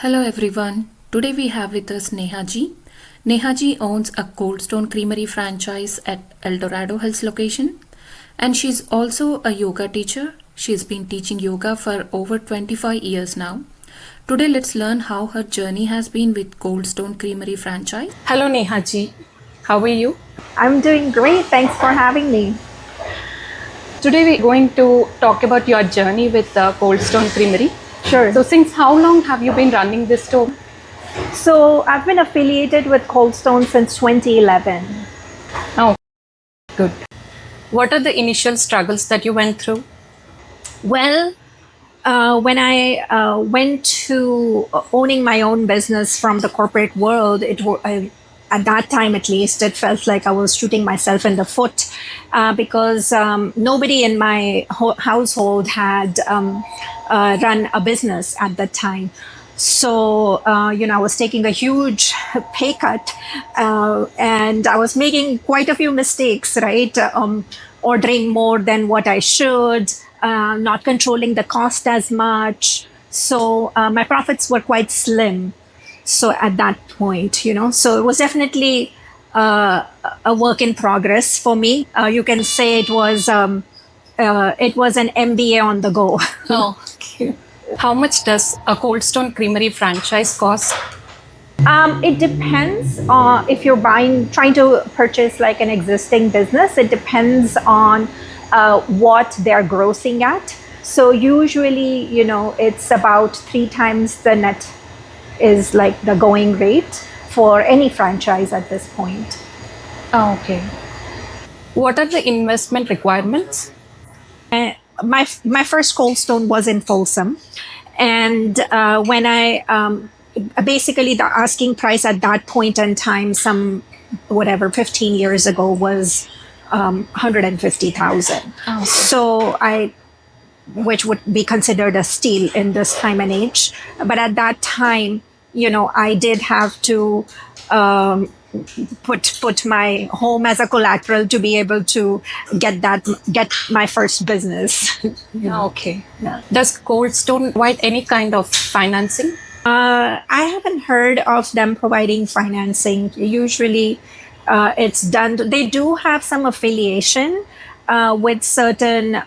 Hello everyone. Today we have with us Neha ji. Neha ji owns a Cold Stone Creamery franchise at Eldorado Hills location, and she's also a yoga teacher. She's been teaching yoga for over 25 years now. Today let's learn how her journey has been with Cold Stone Creamery franchise. Hello Neha ji. How are you? I'm doing great. Thanks for having me. Today we're going to talk about your journey with Cold Stone Creamery. Sure. So since how long have you been running this store? So I've been affiliated with Cold Stone since 2011. Oh, good. What are the initial struggles that you went through? Well, when I went to owning my own business from the corporate world, at that time at least, it felt like I was shooting myself in the foot because nobody in my household had run a business at that time. So, I was taking a huge pay cut and I was making quite a few mistakes, right? Ordering more than what I should, not controlling the cost as much. So my profits were quite slim. So at that point, so it was definitely a work in progress for me. You can say it was an MBA on the go. Oh, okay. How much does a Cold Stone Creamery franchise cost? It depends if you're trying to purchase like an existing business. It depends on what they're grossing at. So usually, it's about 3 times the net is like the going rate for any franchise at this point. Oh, okay. What are the investment requirements? My first Cold Stone was in Folsom, and when I basically the asking price at that point in time, 15 years ago, was 150,000. Oh, okay. So which would be considered a steal in this time and age. But at that time, I did have to put my home as a collateral to be able to get my first business. Okay. Yeah. Does Cold Stone provide any kind of financing? I haven't heard of them providing financing. Usually, it's done. They do have some affiliation with certain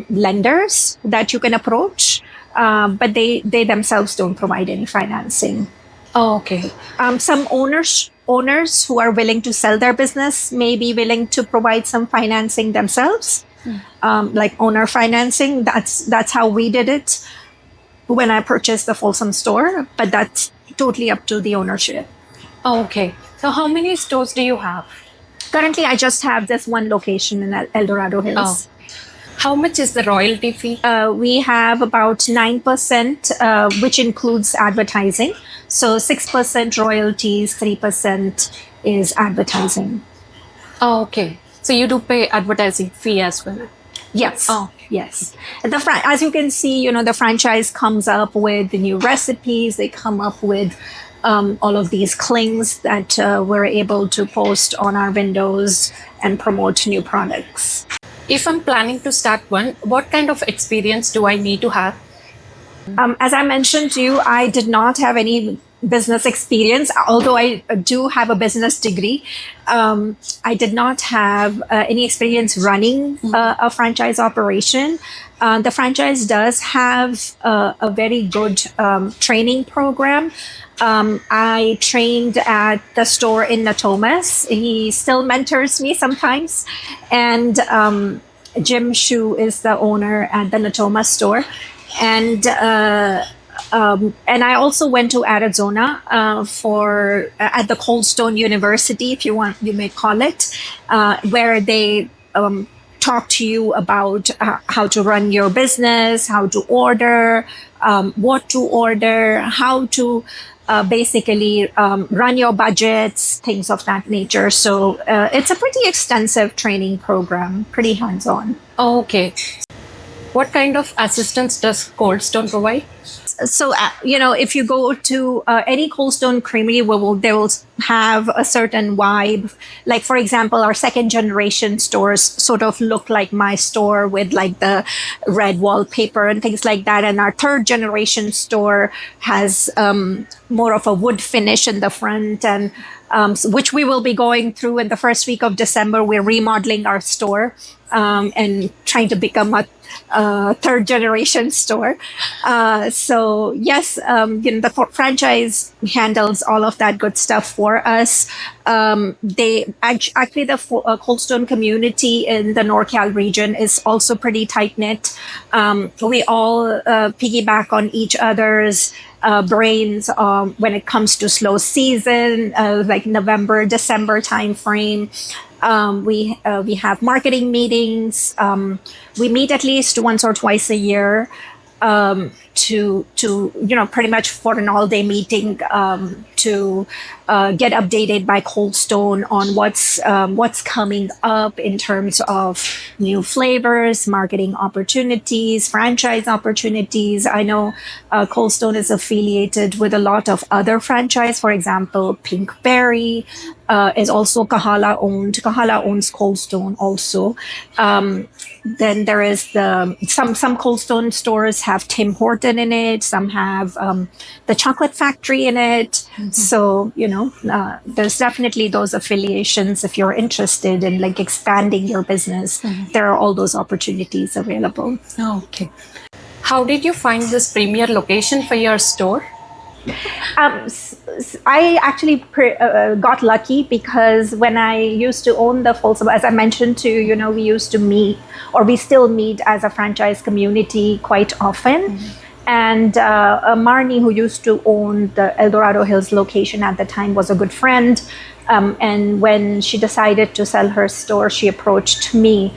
lenders that you can approach, but they themselves don't provide any financing. Oh, okay. Some owners who are willing to sell their business may be willing to provide some financing themselves, like owner financing. That's how we did it when I purchased the Folsom store, but that's totally up to the ownership. Oh, okay. So how many stores do you have? Currently, I just have this one location in Eldorado Hills. Oh. How much is the royalty fee? We have about 9%, which includes advertising. So 6% royalties, 3% is advertising. Oh, okay. So you do pay advertising fee as well? Yes. Oh. Yes. As you can see, the franchise comes up with the new recipes. They come up with all of these clings that we're able to post on our windows and promote new products. If I'm planning to start one, what kind of experience do I need to have? As I mentioned to you, I did not have any business experience, although I do have a business degree. I did not have any experience running a franchise operation. The franchise does have a very good training program. I trained at the store in Natomas. He still mentors me sometimes. And Jim Shu is the owner at the Natomas store. And I also went to Arizona at the Cold Stone University, if you may call it, where they talk to you about how to run your business, how to order, what to order, how to basically run your budgets, things of that nature. So it's a pretty extensive training program, pretty hands-on. Oh, okay. What kind of assistance does Cold Stone provide? So, if you go to any Cold Stone Creamery, they will have a certain vibe. Like, for example, our second generation stores sort of look like my store with like the red wallpaper and things like that. And our third generation store has more of a wood finish in the front, and which we will be going through in the first week of December. We're remodeling our store and trying to become a third generation store. So yes, the franchise handles all of that good stuff for us. Actually, the Cold Stone community in the NorCal region is also pretty tight knit. We all piggyback on each other's brains when it comes to slow season, like November, December timeframe. We have marketing meetings. We meet at least once or twice a year to pretty much for an all-day meeting to get updated by Cold Stone on what's coming up in terms of new flavors, marketing opportunities, franchise opportunities. I know Cold Stone is affiliated with a lot of other franchise. For example, Pinkberry is also Kahala owned. Kahala owns Cold Stone also. Then there is some Cold Stone stores have Tim Horton in it. Some have the Chocolate Factory in it. Mm-hmm. So there's definitely those affiliations. If you're interested in like expanding your business, mm-hmm. there are all those opportunities available. Oh, okay. How did you find this premier location for your store? I actually got lucky because when I used to own the Folsom, as I mentioned to you, we used to meet, or we still meet as a franchise community quite often. Mm-hmm. And Marnie, who used to own the Eldorado Hills location at the time, was a good friend. And when she decided to sell her store, she approached me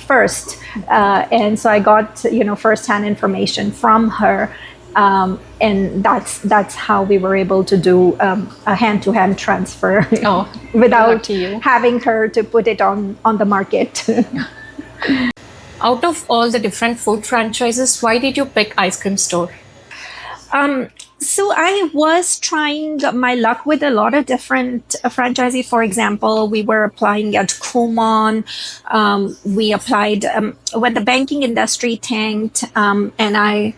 first. And so I got, firsthand information from her. And that's how we were able to do a hand-to-hand transfer without having her to put it on the market. Out of all the different food franchises, why did you pick ice cream store? So I was trying my luck with a lot of different franchises. For example, we were applying at Kumon. We applied when the banking industry tanked, and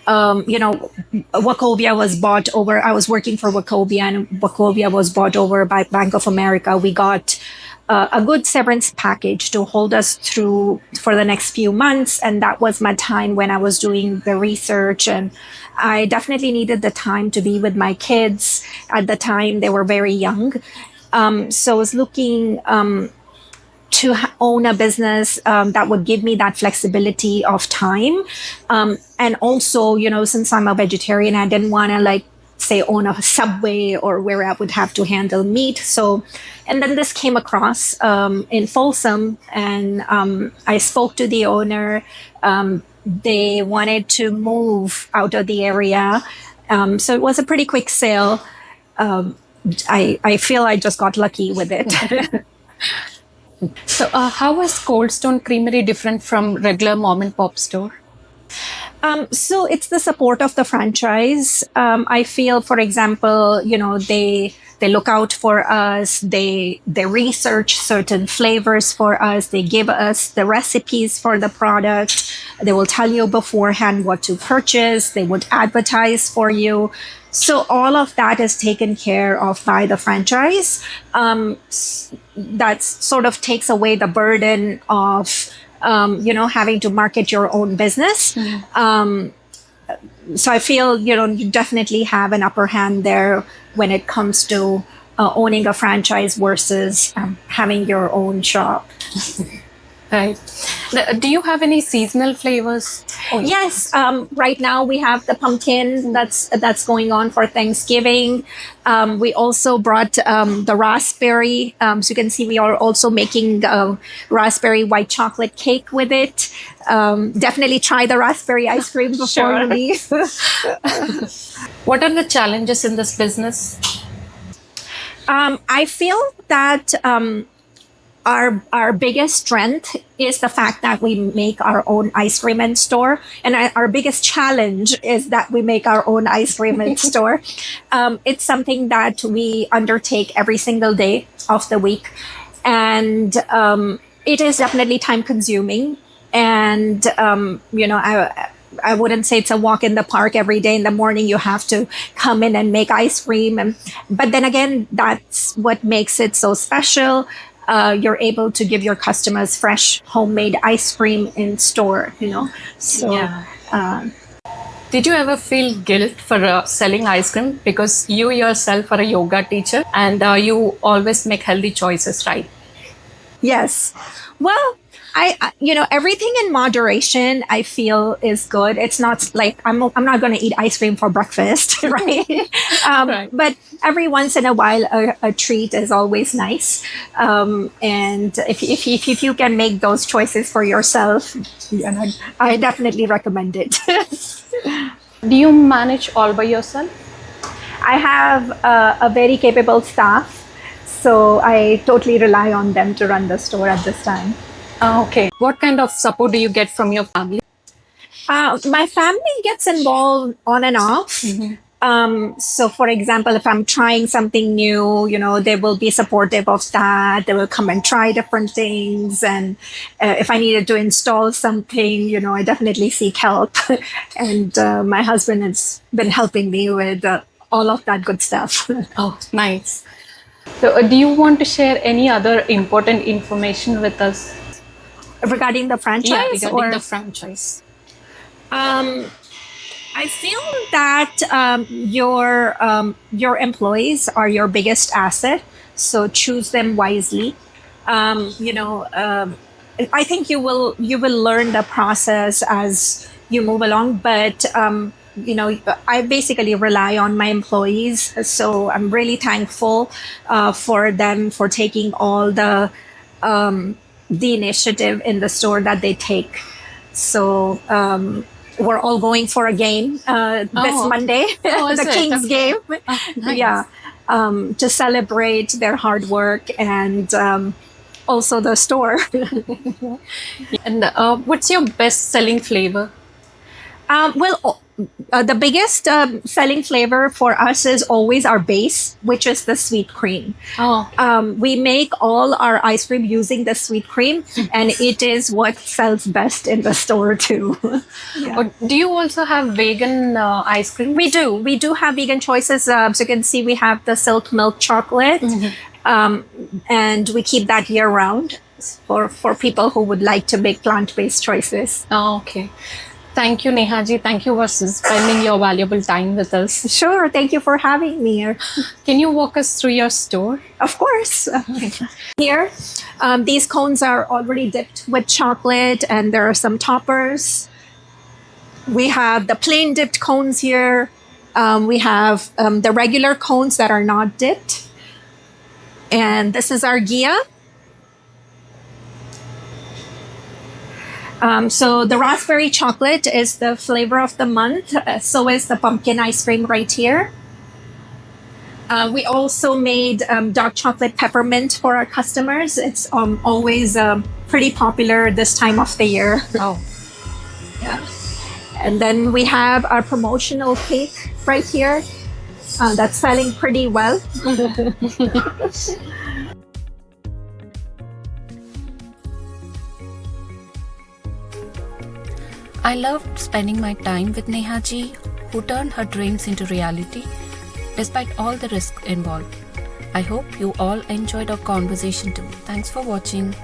Wachovia was bought over. I was working for Wachovia, and Wachovia was bought over by Bank of America. We got a good severance package to hold us through for the next few months. And that was my time when I was doing the research. And I definitely needed the time to be with my kids. At the time, they were very young. So I was looking to own a business that would give me that flexibility of time. And also, since I'm a vegetarian, I didn't want to say own a Subway or where I would have to handle meat. So, and then this came across in Folsom, and I spoke to the owner. They wanted to move out of the area. So it was a pretty quick sale. I feel I just got lucky with it. So how was Cold Stone Creamery different from regular mom and pop store? So it's the support of the franchise. I feel, for example, they look out for us. They research certain flavors for us. They give us the recipes for the product. They will tell you beforehand what to purchase. They would advertise for you. So all of that is taken care of by the franchise. That sort of takes away the burden of having to market your own business. Mm-hmm. So I feel, you definitely have an upper hand there when it comes to owning a franchise versus having your own shop. Right. Do you have any seasonal flavors? Yes. Right now we have the pumpkin that's going on for Thanksgiving. We also brought the raspberry. So you can see we are also making raspberry white chocolate cake with it. Definitely try the raspberry ice cream before you leave. What are the challenges in this business? I feel that our biggest strength is the fact that we make our own ice cream in store, and our biggest challenge is that we make our own ice cream in store. It's something that we undertake every single day of the week, and it is definitely time consuming. And I wouldn't say it's a walk in the park every day. In the morning, you have to come in and make ice cream. But then again, that's what makes it so special. You're able to give your customers fresh homemade ice cream in store, So, Yeah. Did you ever feel guilt for selling ice cream? Because you yourself are a yoga teacher and you always make healthy choices, right? yes. Well, everything in moderation, I feel is good. It's not like I'm not going to eat ice cream for breakfast, right? Right. But every once in a while, a treat is always nice. And if you can make those choices for yourself, I definitely recommend it. Do you manage all by yourself? I have a very capable staff, so I totally rely on them to run the store at this time. Okay. What kind of support do you get from your family? My family gets involved on and off. So, for example, if I'm trying something new, they will be supportive of that. They will come and try different things. And if I needed to install something, I definitely seek help. And my husband has been helping me with all of that good stuff. Oh, nice. So, do you want to share any other important information with us? Regarding the franchise? Regarding the franchise. I feel that your employees are your biggest asset, so choose them wisely. I think you will learn the process as you move along, but I basically rely on my employees, so I'm really thankful for them for taking all the initiative in the store that they take. So we're all going for a game this Monday, the Kings game. Oh, nice. Yeah, to celebrate their hard work and also the store. And what's your best selling flavor? The biggest selling flavor for us is always our base, which is the sweet cream. Oh, We make all our ice cream using the sweet cream, and it is what sells best in the store too. Yeah. or do you also have vegan ice cream? We do. We do have vegan choices. So you can see we have the silk milk chocolate, and we keep that year round for people who would like to make plant-based choices. Oh, okay. Thank you, Nehaji. Thank you for spending your valuable time with us. Sure. Thank you for having me here. Can you walk us through your store? Of course. Here, these cones are already dipped with chocolate, and there are some toppers. We have the plain dipped cones here. We have the regular cones that are not dipped. And this is our Gia. So the raspberry chocolate is the flavor of the month. So is the pumpkin ice cream right here. We also made dark chocolate peppermint for our customers. It's always pretty popular this time of the year. Oh, Yeah. And then we have our promotional cake right here. That's selling pretty well. I loved spending my time with Nehaji, who turned her dreams into reality despite all the risk involved. I hope you all enjoyed our conversation too. Thanks for watching.